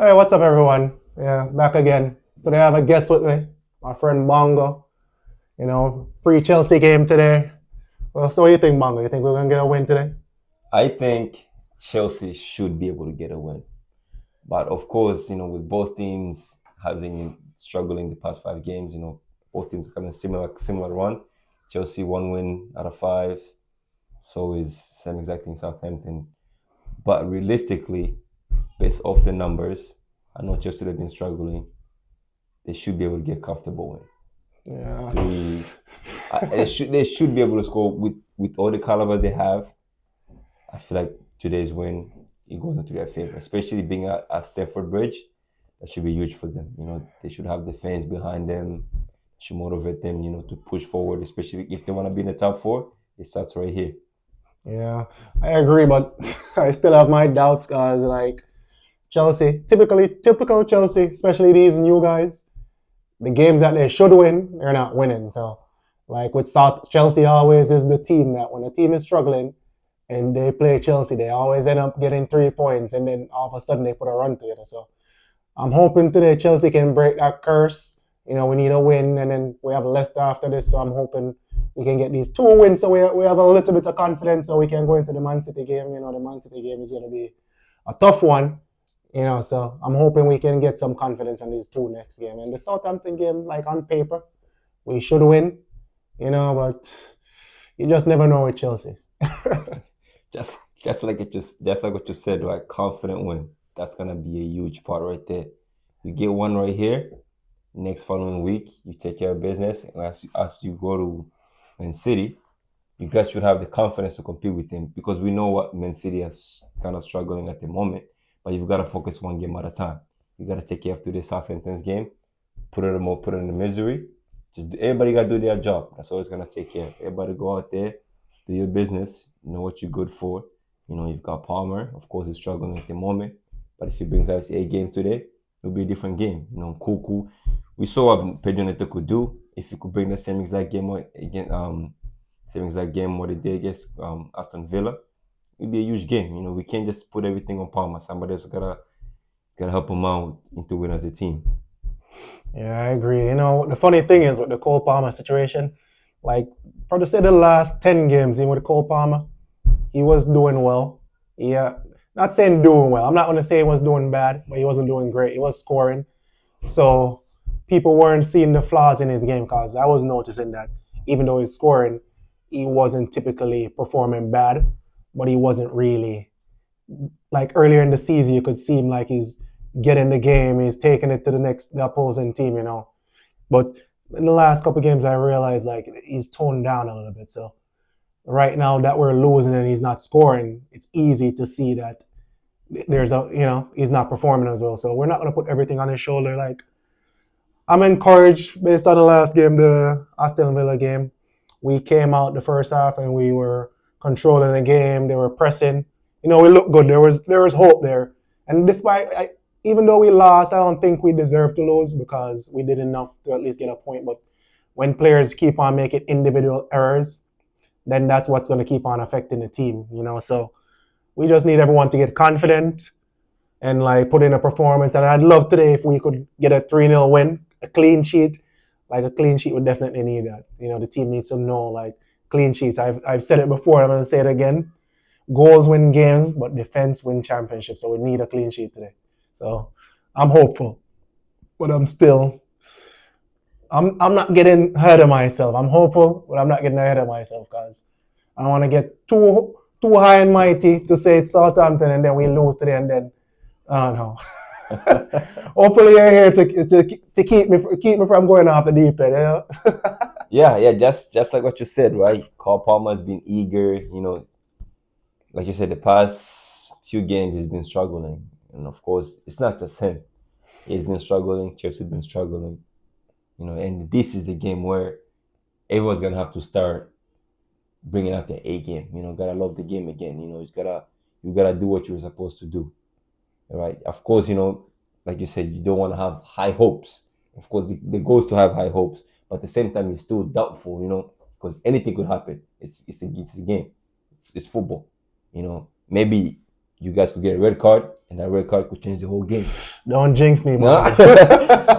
Hey, what's up, everyone? Yeah, back again. Today I have a guest with me, my friend Bongo. Pre-Chelsea game today. Well, so what do you think, Bongo? You think we're gonna get a win today? I think Chelsea should be able to get a win. But of course, with both teams having struggling the past 5 games, both teams having a similar run. Chelsea 1 win out of 5. So is same exact thing Southampton. But realistically, based off the numbers, I know Chelsea have been struggling. They should be able to get comfortable win. Yeah. Three, they should be able to score with all the caliber they have. I feel like today's win it goes into their favor, especially being at Stamford Bridge. That should be huge for them. They should have the fans behind them. Should motivate them. To push forward, especially if they want to be in the top four. It starts right here. Yeah, I agree, but I still have my doubts, guys. Like Chelsea, typical Chelsea, especially these new guys. The games that they should win, they're not winning. So, like with South Chelsea, always is the team that when a team is struggling, and they play Chelsea, they always end up getting 3 points, and then all of a sudden they put a run together. So I'm hoping today Chelsea can break that curse. We need a win, and then we have Leicester after this. So I'm hoping we can get these 2 wins, so we have a little bit of confidence, so we can go into the Man City game. The Man City game is going to be a tough one. So I'm hoping we can get some confidence from these two next game. And the Southampton game, like on paper, we should win. But you just never know with Chelsea. Just like what you said, right? Confident win. That's gonna be a huge part right there. You get one right here. Next following week, you take care of business. And as you go to Man City, you guys should have the confidence to compete with him because we know what Man City is kind of struggling at the moment. But you've got to focus one game at a time. You got to take care of today's Southampton's game, put it in the misery. Everybody got to do their job. That's all it's gonna take care of. Everybody go out there, do your business. You know what you're good for. You've got Palmer. Of course, he's struggling at the moment. But if he brings out his A game today, it'll be a different game. Kuku. We saw what Pedro Neto could do if he could bring the same exact game again. Same exact game what he did against Aston Villa. It'd be a huge game. We can't just put everything on Palmer. Somebody else gotta help him out into win as a team. Yeah, I agree. The funny thing is with the Cole Palmer situation, like for to say the last 10 games in with Cole Palmer, he was doing well. Yeah, not saying doing well. I'm not going to say he was doing bad, but he wasn't doing great. He was scoring. So people weren't seeing the flaws in his game because I was noticing that even though he's scoring, he wasn't typically performing bad, but he wasn't really like earlier in the season. You could see him like he's getting the game, he's taking it to the opposing team. But in the last couple of games, I realized like he's toned down a little bit. So right now that we're losing and he's not scoring, it's easy to see that he's not performing as well. So we're not going to put everything on his shoulder. Like I'm encouraged based on the last game, the Aston Villa game. We came out the first half and we were controlling the game. They were pressing. We looked good. There was hope there. And even though we lost, I don't think we deserved to lose because we did enough to at least get a point. But when players keep on making individual errors, then that's what's going to keep on affecting the team. So we just need everyone to get confident and like put in a performance. And I'd love today if we could get a 3-0 win, a clean sheet. Like a clean sheet would definitely need that. The team needs to know like clean sheets. I've said it before. I'm going to say it again. Goals win games, but defense win championships. So we need a clean sheet today. So I'm hopeful, but I'm not getting ahead of myself. I'm hopeful, but I'm not getting ahead of myself because I don't want to get too high and mighty to say it's Southampton and then we lose today and then I don't know. Hopefully you're here to keep me from going off the deep end. Yeah. Just like what you said, right? Carl Palmer has been eager. Like you said, the past few games he's been struggling, and of course it's not just him. He's been struggling. Chelsea's been struggling. And this is the game where everyone's gonna have to start bringing out their A game. Gotta love the game again. You gotta do what you're supposed to do. Right? Of course, like you said, you don't want to have high hopes. Of course, the goal is to have high hopes, but at the same time, it's still doubtful. Because anything could happen. It's a game. It's football. Maybe you guys could get a red card, and that red card could change the whole game. Don't jinx me, No, man.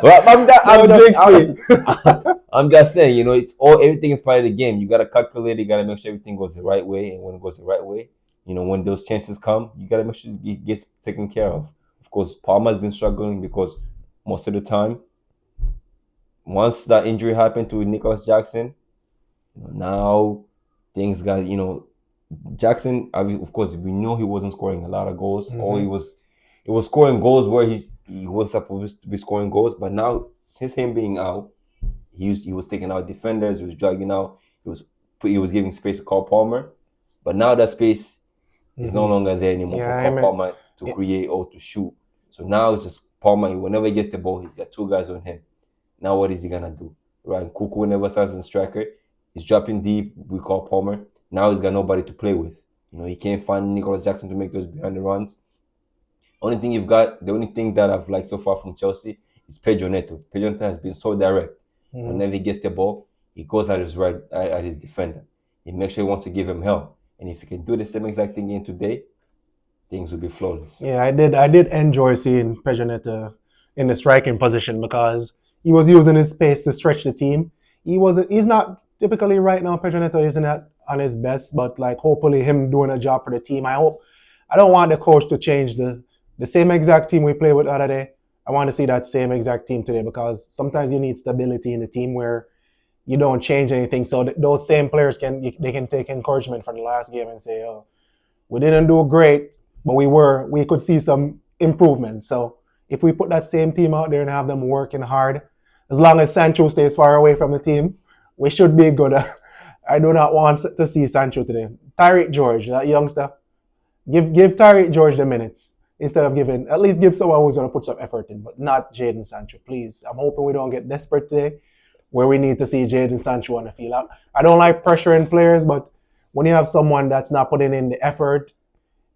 well, Don't jinx me. I'm just saying, it's everything is part of the game. You gotta calculate, you gotta make sure everything goes the right way, and when it goes the right way, when those chances come, you gotta make sure it gets taken care of. Of course, Palmer's been struggling because most of the time, once that injury happened to Nicholas Jackson, now things got Jackson. Of course, we know he wasn't scoring a lot of goals. Or he was scoring goals where he was supposed to be scoring goals. But now, since him being out, he was taking out defenders. He was dragging out. He was giving space to Cole Palmer. But now that space is no longer there anymore Yeah, for I Cole mean, Palmer to create or to shoot. So now it's just Palmer. Whenever he gets the ball, he's got two guys on him. Now what is he gonna do? Ryan Kuku never starts in striker. He's dropping deep. We call Palmer. Now he's got nobody to play with. He can't find Nicholas Jackson to make those behind the runs. The only thing that I've liked so far from Chelsea is Pedro Neto. Pedro Neto has been so direct. Whenever he gets the ball, he goes at his defender. He makes sure he wants to give him help. And if he can do the same exact thing again today, things will be flawless. Yeah, I did enjoy seeing Pejanetta in the striking position because he was using his space to stretch the team. He's not typically right now. Pejanetta isn't on his best, but like hopefully him doing a job for the team. I don't want the coach to change the same exact team we played with the other day. I want to see that same exact team today because sometimes you need stability in the team where you don't change anything. So those same players can take encouragement from the last game and say, oh, we didn't do great, but we could see some improvement. So if we put that same team out there and have them working hard, as long as Sancho stays far away from the team, we should be good. I do not want to see Sancho today. Tyreek George, that youngster, give Tyreek George the minutes instead of at least give someone who's going to put some effort in, but not Jadon Sancho, please. I'm hoping we don't get desperate today where we need to see Jadon Sancho on the field. I don't like pressuring players, but when you have someone that's not putting in the effort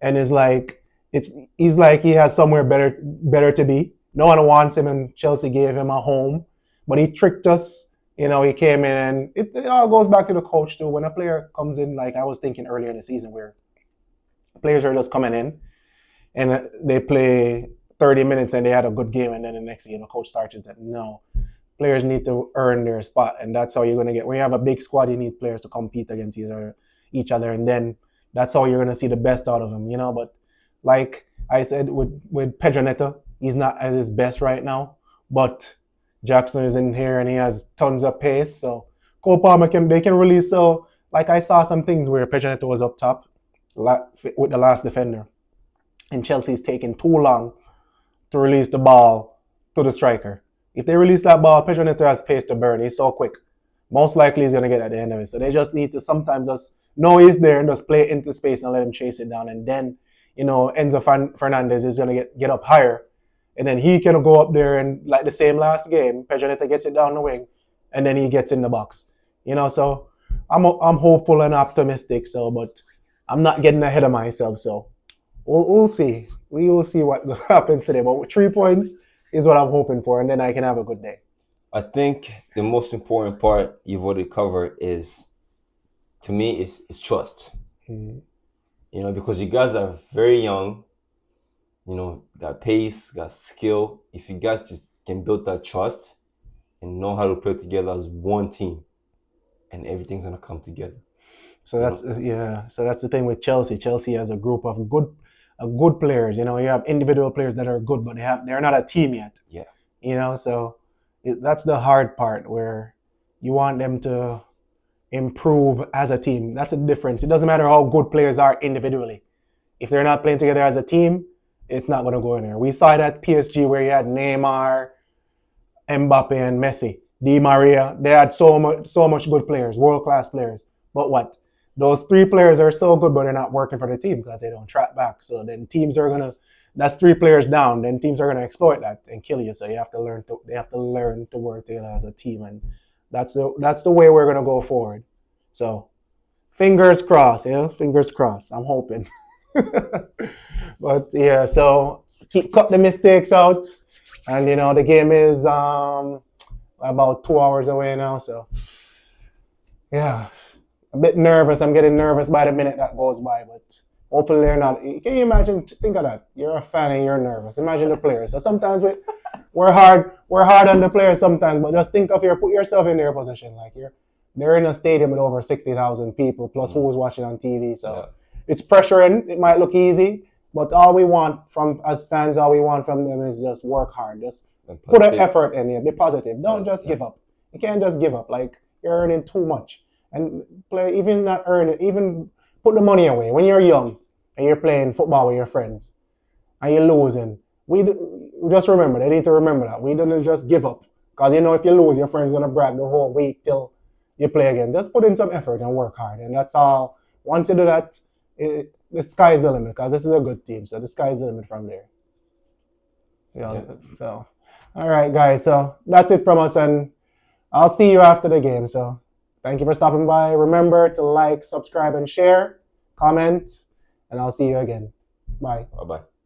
and he's like he has somewhere better to be. No one wants him, and Chelsea gave him a home, but he tricked us. He came in, and it all goes back to the coach too. When a player comes in, like I was thinking earlier in the season, where players are just coming in and they play 30 minutes and they had a good game, and then the next game the coach starts that no. Players need to earn their spot, and that's how you're going to get. When you have a big squad, you need players to compete against each other, and then that's how you're going to see the best out of them, But like I said, with Pedro Neto, he's not at his best right now, but Jackson is in here and he has tons of pace. So Cole Palmer they can release. So like I saw some things where Pedro Neto was up top with the last defender, and Chelsea's taking too long to release the ball to the striker. If they release that ball, Pedro Neto has pace to burn. He's so quick. Most likely he's going to get at the end of it. So they just need to sometimes just know he's there and just play into space and let him chase it down. And then, Enzo Fernandez is going to get up higher. And then he can go up there and like the same last game, Pedro Neto gets it down the wing and then he gets in the box. So I'm hopeful and optimistic. So, but I'm not getting ahead of myself. So we'll see. We will see what happens today. But 3 points is what I'm hoping for, and then I can have a good day. I think the most important part you've already covered to me, is trust. Because you guys are very young, got pace, got skill. If you guys just can build that trust and know how to play together as one team, and everything's gonna come together. So that's So that's the thing with Chelsea. Chelsea has a group of good players. You have individual players that are good, but they're not a team yet. Yeah. So that's the hard part where you want them to improve as a team. That's the difference. It doesn't matter how good players are individually. If they're not playing together as a team, it's not going to go in there. We saw it at PSG where you had Neymar, Mbappe, and Messi, Di Maria. They had so much good players, world-class players. But what? Those three players are so good, but they're not working for the team because they don't track back. So then that's three players down. Then teams are gonna exploit that and kill you. So they have to learn to work together as a team, and that's the way we're gonna go forward. So fingers crossed, fingers crossed. I'm hoping. But yeah, so cut the mistakes out, and the game is about 2 hours away now. So yeah. A bit nervous. I'm getting nervous by the minute that goes by, but Hopefully they're not. Can you imagine? Think of that. You're a fan and you're nervous. Imagine the players. So sometimes we're hard on the players sometimes, but just think of put yourself in their position. Like they're in a stadium with over 60,000 people plus who's watching on TV. So it's pressuring. It might look easy, but all we want from as fans, all we want from them is just work hard. Just put an effort in here. Be positive. Don't just give up. You can't just give up. Like you're earning too much. And play even not earn it, even put the money away. When you're young and you're playing football with your friends and you're losing, we just remember, they need to remember that. We don't just give up. Because you know if you lose, your friend's going to brag the whole week till you play again. Just put in some effort and work hard. And that's all. Once you do that, the sky is the limit because this is a good team. So the sky is the limit from there. So, all right, guys. So that's it from us. And I'll see you after the game. So thank you for stopping by. Remember to like, subscribe, and share, comment, and I'll see you again. Bye. Bye-bye.